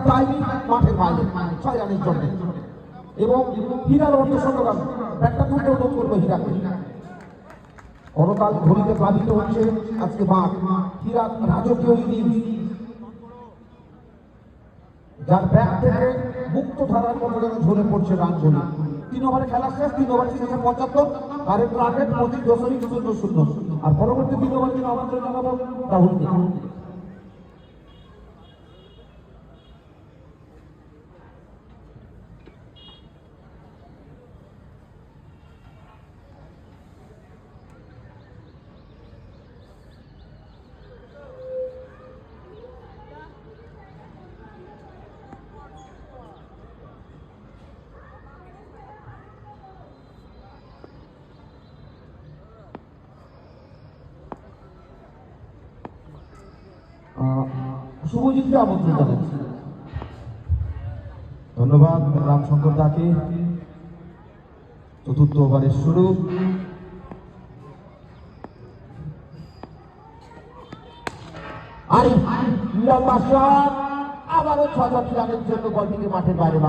Time মাঠের বাইরে 6 রানের জন্য। এবং হীরার অর্ধশতরান ব্যাটটা তুলতে অনুরোধ করবো হীরাকে। করতাল ঘড়িতে প্লাবিত হচ্ছে আজকে মাঠ। হীরা রাজকীয় ইনিংস, যার ব্যাট থেকে মুক্ত ধারার মতো যেন ঝরে পড়ছে রানগুলি। 3 ওভারে খেলা শেষ, 3 ওভার শেষে 75, কারেন্ট রান 25.00। আর পরবর্তী 3 ওভার জন্য আমন্ত্রণ জানাবো রাহুলকে। শুভজিৎকে আমন্ত্রণ জানাচ্ছি। ধন্যবাদ রামশঙ্কর দাকে। চতুর্থ ওভারের শুরু। আরে লম্বা শট, আবারও 6 রানের জন্য বলটিকে মাঠের বাইরে।